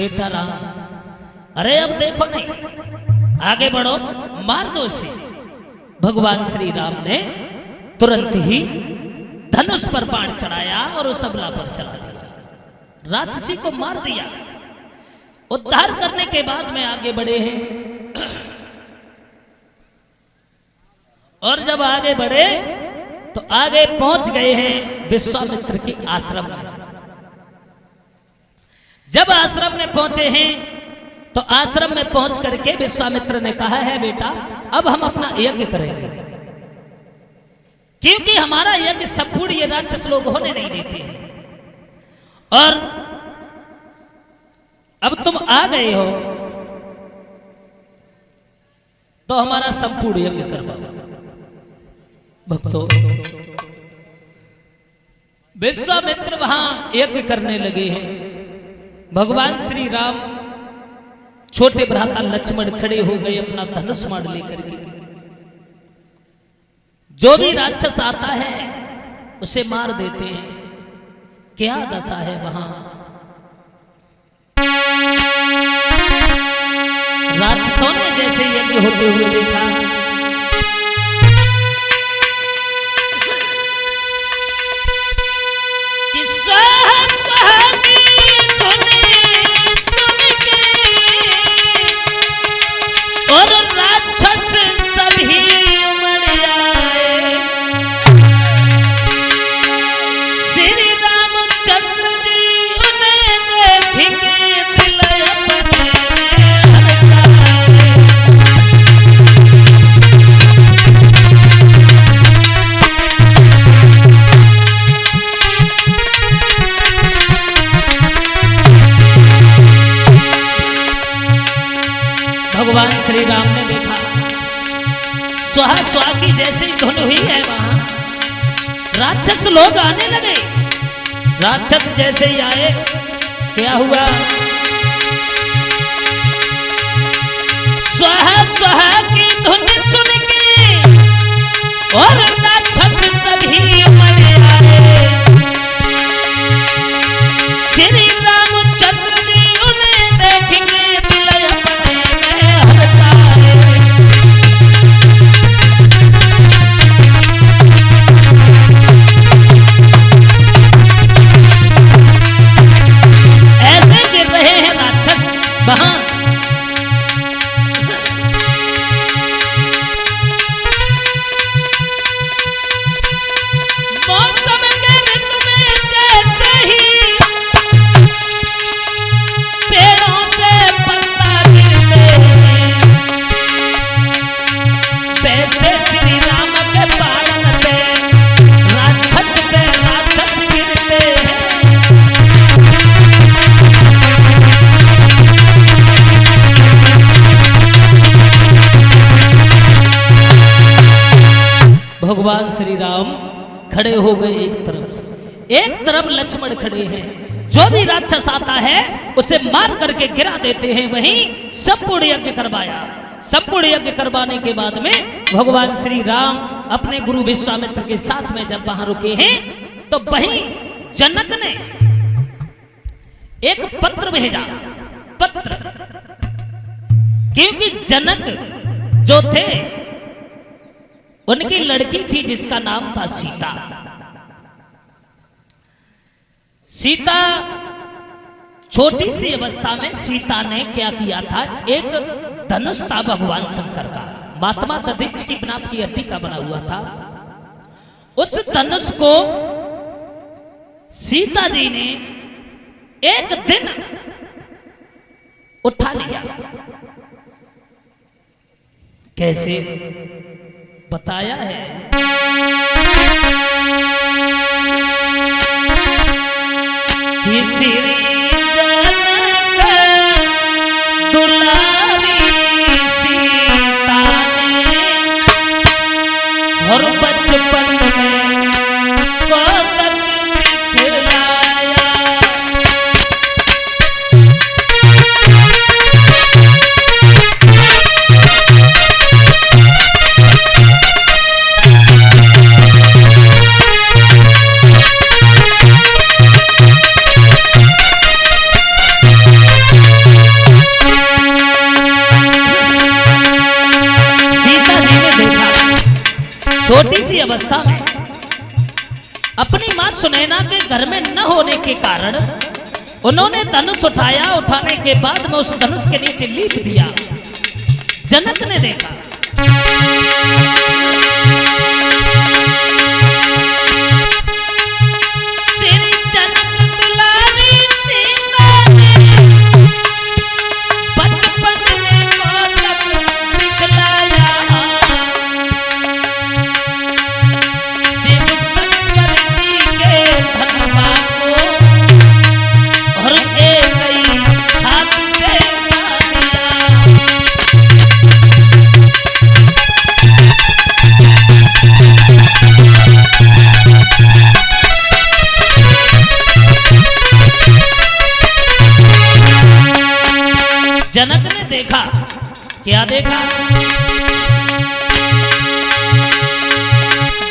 बेटा राम, अरे अब देखो नहीं, आगे बढ़ो, मार दो इसे। भगवान श्री राम ने तुरंत ही धनुष पर बाण चढ़ाया और उस अबला पर चला दिया, राक्षसी को मार दिया। उद्धार करने के बाद में आगे बढ़े हैं और जब आगे बढ़े तो आगे पहुंच गए हैं विश्वामित्र के आश्रम में। जब आश्रम में पहुंचे हैं तो आश्रम में पहुंच करके विश्वामित्र ने कहा है बेटा अब हम अपना यज्ञ करेंगे, क्योंकि हमारा यज्ञ संपूर्ण ये राक्षस लोग होने नहीं देते हैं, और अब तुम आ गए हो तो हमारा संपूर्ण यज्ञ करवाओ। भक्तों, विश्वामित्र वहां यज्ञ करने लगे हैं। भगवान श्री राम छोटे भ्राता लक्ष्मण खड़े हो गए अपना धनुष बाण लेकर के। जो भी राक्षस आता है उसे मार देते हैं। क्या दशा है वहां, राक्षसों ने जैसे यज्ञ होते हुए देखा, और राक्षस सभी उमड़ आए। श्री रामचंद्र जी उन्हें देखेंगे दिल अपने भगवान श्री राम ने देखा स्वाहा स्वाहा की जैसे ही धुन हुई है वहां राक्षस लोग आने लगे। राक्षस जैसे ही आए क्या हुआ, स्वाहा स्वाहा की धुन सुन के और राक्षस सभी मरे आए। श्री रामचंद्र जी उन्हें देखेंगे वहां। मौसम के ऋतु में जैसे ही पेड़ों से पत्ता गिरते वैसे श्री राम के बाण पे राक्षस गिरते हैं। भगवान श्री राम खड़े हो गए एक तरफ लक्ष्मण खड़े हैं। जो भी राक्षस आता है उसे मार करके गिरा देते हैं। वहीं संपूर्ण यज्ञ करवाया। संपूर्ण यज्ञ करवाने के बाद में भगवान श्री राम अपने गुरु विश्वामित्र के साथ में जब वहां रुके हैं तो वहीं जनक ने एक पत्र भेजा। पत्र, क्योंकि जनक जो थे उनकी लड़की थी जिसका नाम था सीता। सीता छोटी सी अवस्था में सीता ने क्या किया था, एक धनुष था भगवान शंकर का, महात्मा दधीच की नाप की हड्डी का बना हुआ था। उस धनुष को सीता जी ने एक दिन उठा लिया। कैसे बताया है, कि श्री जनक दुलारी सीता ने और बचपन में कौतक दिखलाया। सी अवस्था में अपनी मां सुनैना के घर में न होने के कारण उन्होंने धनुष उठाया। उठाने के बाद में उस धनुष के नीचे लीप दिया। जनक ने देखा, जनक ने देखा। क्या देखा?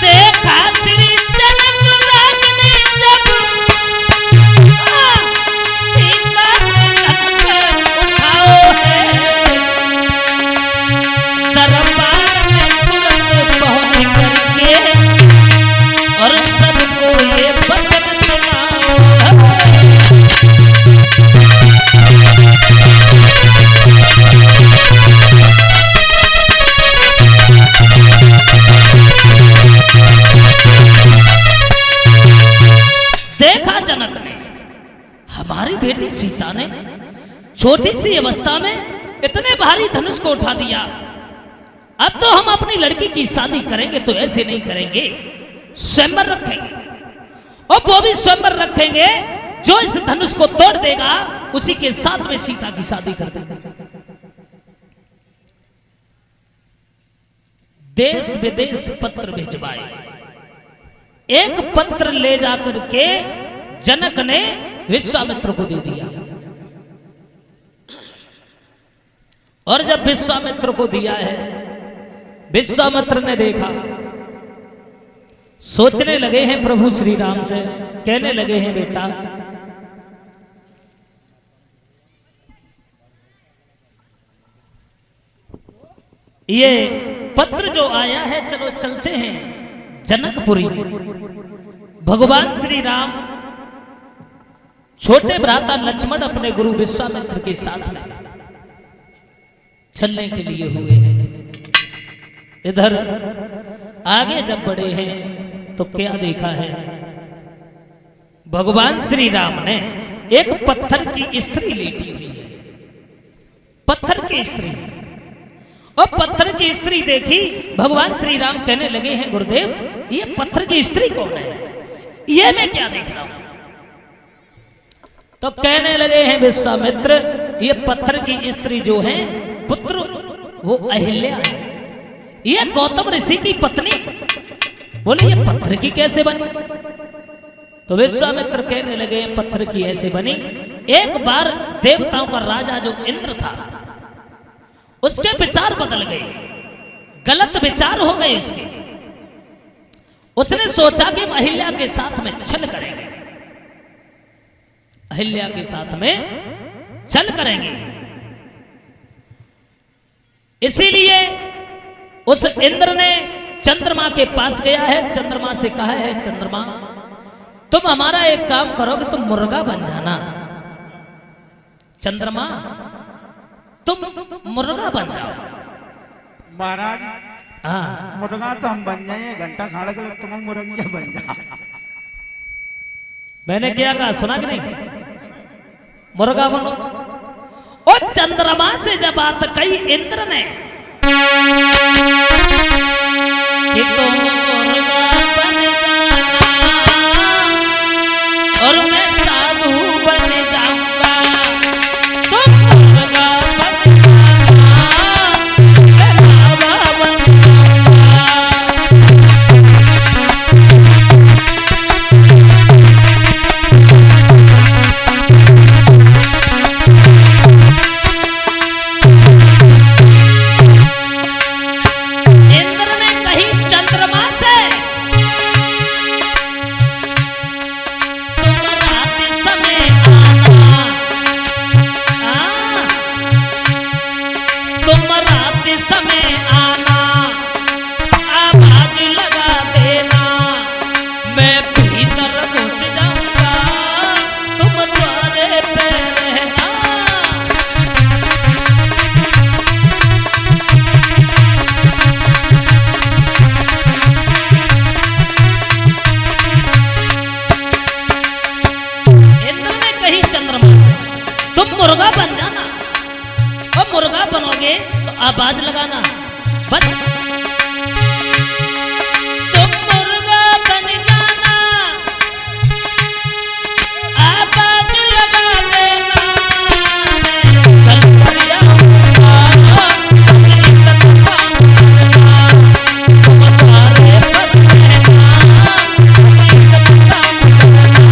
देखा श्री जनक राज ने जब सीता धनुष उठाओ है, दरबार में तुरंत पहुंच करके और सबको ये वचन सुनाओ। देखा जनक ने, हमारी बेटी सीता ने छोटी सी अवस्था में इतने भारी धनुष को उठा दिया। अब तो हम अपनी लड़की की शादी करेंगे तो ऐसे नहीं करेंगे, स्वयंवर रखेंगे। और वो भी स्वयंवर रखेंगे जो इस धनुष को तोड़ देगा उसी के साथ में सीता की शादी कर देंगे। देश विदेश पत्र भिजवाए। एक पत्र ले जाकर के जनक ने विश्वामित्र को दे दिया। और जब विश्वामित्र को दिया है, विश्वामित्र ने देखा, सोचने लगे हैं प्रभु श्री राम से, कहने लगे हैं बेटा ये पत्र जो आया है, चलो चलते हैं जनकपुरी में। भगवान श्री राम छोटे भ्राता लक्ष्मण अपने गुरु विश्वामित्र के साथ में चलने के लिए हुए हैं। इधर आगे जब बढ़े हैं तो क्या देखा है? भगवान श्री राम ने एक पत्थर की स्त्री लेटी हुई है। पत्थर की स्त्री, और पत्थर की स्त्री देखी। भगवान श्री राम कहने लगे हैं गुरुदेव ये पत्थर की स्त्री कौन है? ये मैं क्या देख रहा हूं? तो कहने लगे हैं विश्वामित्र ये पत्थर की स्त्री जो है पुत्र वो अहिल्या है, ये गौतम ऋषि की पत्नी। बोले ये पत्थर की कैसे बनी? तो विश्वामित्र कहने लगे पत्थर की ऐसे बनी, एक बार देवताओं का राजा जो इंद्र था उसके विचार बदल गए, गलत विचार हो गए उसके। उसने सोचा कि हम अहिल्या के साथ में छल करेंगे, अहिल्या के साथ में छल करेंगे। इसीलिए उस इंद्र ने चंद्रमा के पास गया है, चंद्रमा से कहा है चंद्रमा तुम हमारा एक काम करोगे, तुम मुर्गा बन जाना। चंद्रमा तुम मुर्गा बन जाओ। महाराज हाँ मुर्गा तो हम बन जाए, घंटा खाने के लिए तुम मुर्गा बन जाओ। मैंने क्या कहा सुना कि नहीं? मुर्गा बनो। और चंद्रमा से जब बात कही इंद्र ने कि तुम मुर्गा बन जाना और मैं साधु बन जाऊंगा, तुम मुर्गा बन जाना मैं बाबा बन जाऊंगा। इंद्र ने कही चंद्रमा से तुम रात समय मुर्गा बन जाना, और मुर्गा बनोगे तो आवाज लगाना, बस तुम मुर्गा बन जाना, आवाज लगा देना, चल बढ़िया होगा, सीता का मरना, तुम तारे पर रहना, सीता का मरना।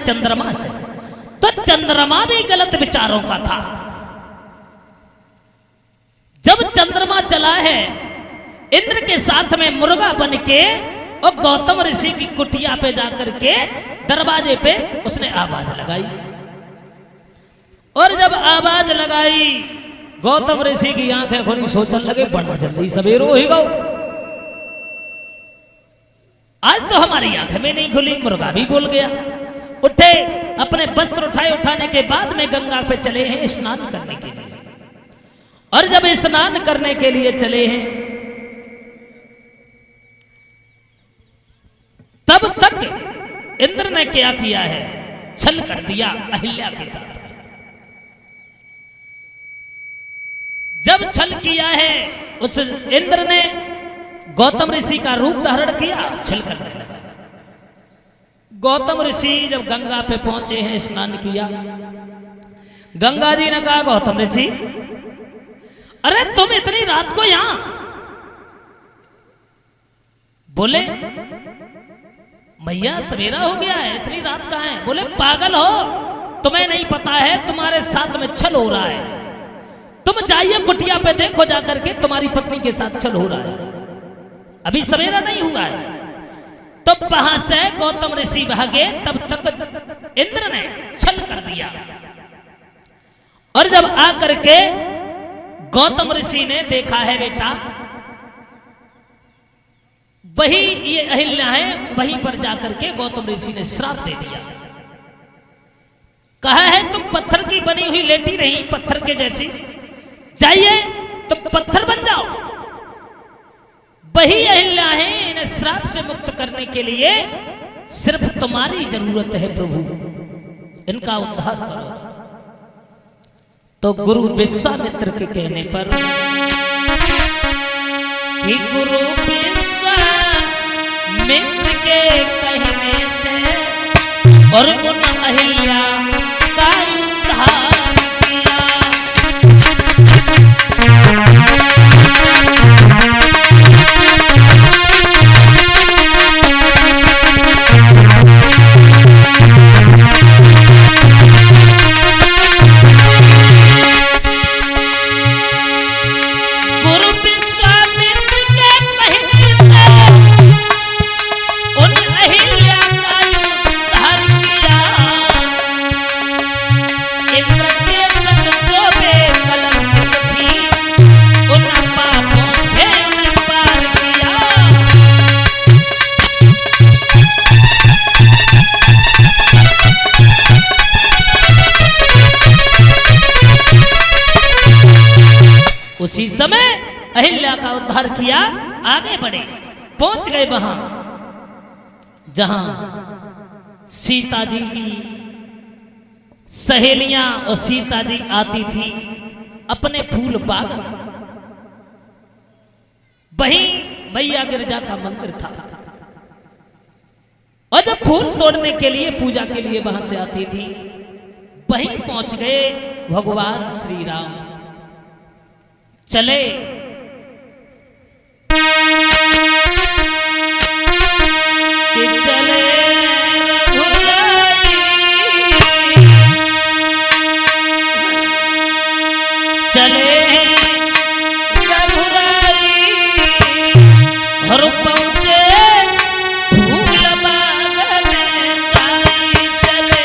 चंद्रमा से, तो चंद्रमा भी गलत विचारों का था। जब चंद्रमा चला है इंद्र के साथ में मुर्गा बन के और गौतम ऋषि की कुटिया पे जाकर के दरवाजे पे उसने आवाज लगाई, और जब आवाज लगाई गौतम ऋषि की आंखें खुली, सोचने लगे बड़ा जल्दी सवेरो होगा, आज तो हमारी आंखें में नहीं खुली। मुर्गा भी बोल गया, उठे, अपने वस्त्र उठाए, उठाने के बाद में गंगा पे चले हैं स्नान करने के लिए। और जब स्नान करने के लिए चले हैं तब तक इंद्र ने क्या किया है, छल कर दिया अहिल्या के साथ। जब छल किया है उस इंद्र ने गौतम ऋषि का रूप धारण किया, छल करने लगा। गौतम ऋषि जब गंगा पे पहुंचे हैं, स्नान किया, गंगा जी ने कहा गौतम ऋषि, अरे तुम इतनी रात को यहां? बोले मैया सवेरा हो गया है, इतनी रात कहां है? बोले पागल हो, तुम्हें नहीं पता है तुम्हारे साथ में छल हो रहा है, तुम जाइए कुटिया पे देखो जाकर के, तुम्हारी पत्नी के साथ छल हो रहा है, अभी सवेरा नहीं हुआ है। तो वहां से गौतम ऋषि भागे, तब तक इंद्र ने छल कर दिया। और जब आकर के गौतम ऋषि ने देखा है बेटा, वही ये अहिल्या है, वहीं पर जाकर के गौतम ऋषि ने श्राप दे दिया। कहा है तुम पत्थर की बनी हुई लेटी रही, पत्थर के जैसी, जाइए तुम पत्थर बन जाओ। वही अहिल्या है, इन्हें श्राप से मुक्त करने के लिए सिर्फ तुम्हारी जरूरत है प्रभु, इनका उद्धार करो। तो गुरु विश्वामित्र के कहने पर, कि गुरु विश्वामित्र के कहने से और उन अहिल्या का उद्धार किया। उसी समय अहिल्या का उद्धार किया, आगे बढ़े, पहुंच गए वहां जहां सीता जी की सहेलियां और सीता जी आती थी अपने फूल बाग में। वहीं मैया गिरजा का मंदिर था, और जब फूल तोड़ने के लिए, पूजा के लिए वहां से आती थी, वहीं पहुंच गए भगवान श्री राम। चले कि चले चले घर पहुंचे फूल बाग में जाई चले।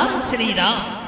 भगवान श्री राम